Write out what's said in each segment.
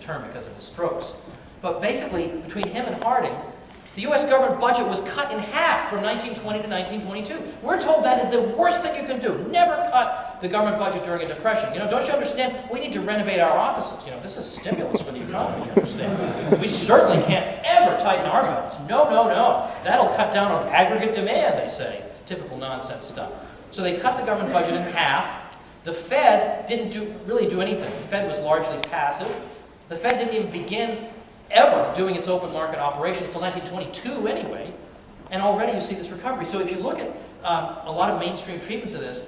term because of his strokes. But basically, between him and Harding, the U.S. government budget was cut in half from 1920 to 1922. We're told that is the worst thing you can do. Never cut the government budget during a depression. You know, don't you understand? We need to renovate our offices. You know, this is stimulus for the economy, you understand? We certainly can't ever tighten our belts. No, no, no. That'll cut down on aggregate demand, they say. Typical nonsense stuff. So they cut the government budget in half. The Fed didn't really do anything. The Fed was largely passive. The Fed didn't even begin ever doing its open market operations until 1922 anyway, and already you see this recovery. So if you look at a lot of mainstream treatments of this,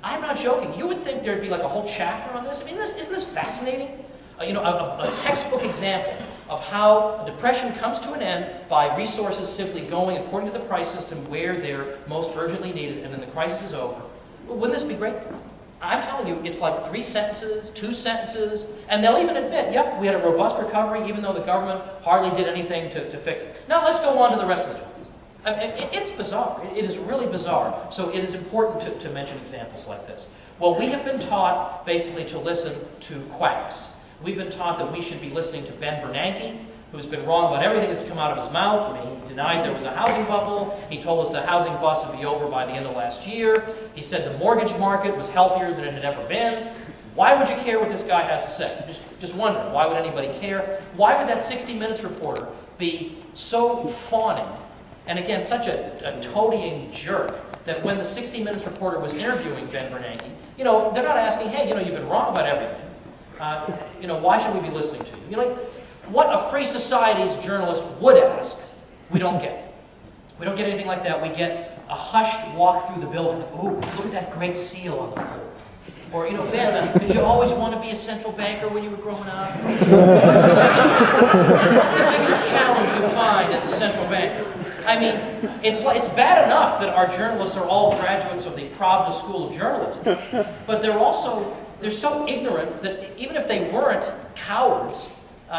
I'm not joking. You would think there'd be like a whole chapter on this. I mean, isn't this fascinating? You know, a textbook example of how a depression comes to an end by resources simply going according to the price system where they're most urgently needed, and then the crisis is over. Well, wouldn't this be great? I'm telling you, it's like 3 sentences, 2 sentences, and they'll even admit, yep, we had a robust recovery even though the government hardly did anything to fix it. Now let's go on to the rest of the talk. I mean, it's bizarre. It is really bizarre. So it is important to mention examples like this. Well, we have been taught basically to listen to quacks. We've been taught that we should be listening to Ben Bernanke, who's been wrong about everything that's come out of his mouth. I mean, he denied there was a housing bubble. He told us the housing bust would be over by the end of last year. He said the mortgage market was healthier than it had ever been. Why would you care what this guy has to say? Just wondering, why would anybody care? Why would that 60 Minutes reporter be so fawning, and again, such a toadying jerk, that when the 60 Minutes reporter was interviewing Ben Bernanke, you know, they're not asking, hey, you know, you've been wrong about everything. You know, why should we be listening to you? You know, like, what a free society's journalist would ask, we don't get. We don't get anything like that. We get a hushed walk through the building. Ooh, look at that great seal on the floor. Or, you know, Ben, did you always want to be a central banker when you were growing up? What's the biggest challenge you find as a central banker? I mean, it's bad enough that our journalists are all graduates of the Pravda School of Journalism, but they're so ignorant that even if they weren't cowards,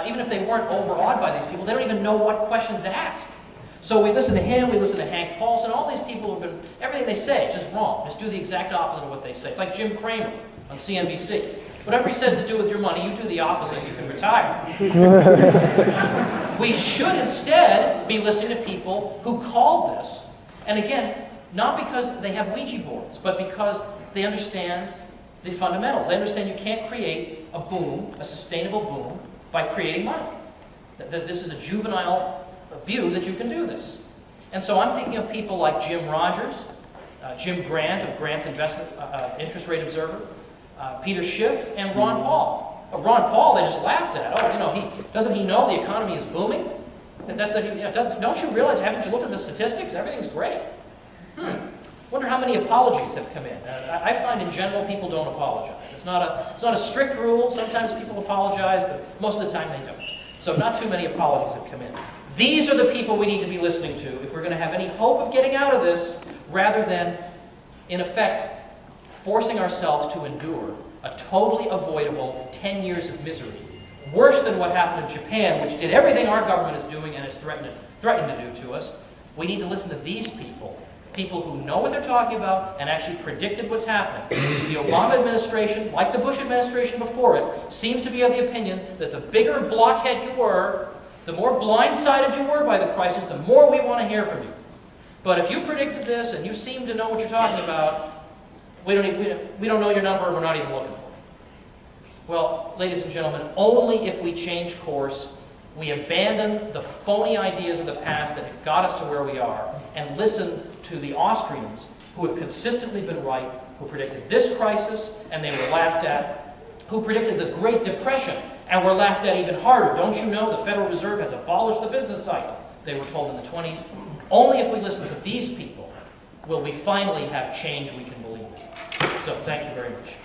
even if they weren't overawed by these people, they don't even know what questions to ask. So we listen to him, we listen to Hank Paulson, all these people have been, everything they say is just wrong. Just do the exact opposite of what they say. It's like Jim Cramer on CNBC. Whatever he says to do with your money, you do the opposite, you can retire. We should instead be listening to people who called this, and again, not because they have Ouija boards, but because they understand the fundamentals. They understand you can't create a boom, a sustainable boom, by creating money. That this is a juvenile view that you can do this. And so I'm thinking of people like Jim Rogers, Jim Grant of Grant's Investment Interest Rate Observer, Peter Schiff, and Ron Paul. Ron Paul, they just laughed at. Oh, you know, doesn't he know the economy is booming? Don't you realize, haven't you looked at the statistics? Everything's great. Wonder how many apologies have come in. I find in general people don't apologize. It's not a strict rule. Sometimes people apologize, but most of the time they don't. So not too many apologies have come in. These are the people we need to be listening to if we're going to have any hope of getting out of this, rather than, in effect, forcing ourselves to endure a totally avoidable 10 years of misery, worse than what happened in Japan, which did everything our government is doing and is threatening to do to us. We need to listen to these people. People who know what they're talking about and actually predicted what's happening. The Obama administration, like the Bush administration before it, seems to be of the opinion that the bigger blockhead you were, the more blindsided you were by the crisis, the more we want to hear from you. But if you predicted this and you seem to know what you're talking about, we don't know your number and we're not even looking for it. Well, ladies and gentlemen, only if we change course, we abandon the phony ideas of the past that have got us to where we are, and listen to the Austrians, who have consistently been right, who predicted this crisis and they were laughed at, who predicted the Great Depression and were laughed at even harder. Don't you know the Federal Reserve has abolished the business cycle? They were told in the 20s. Only if we listen to these people will we finally have change we can believe in. So thank you very much.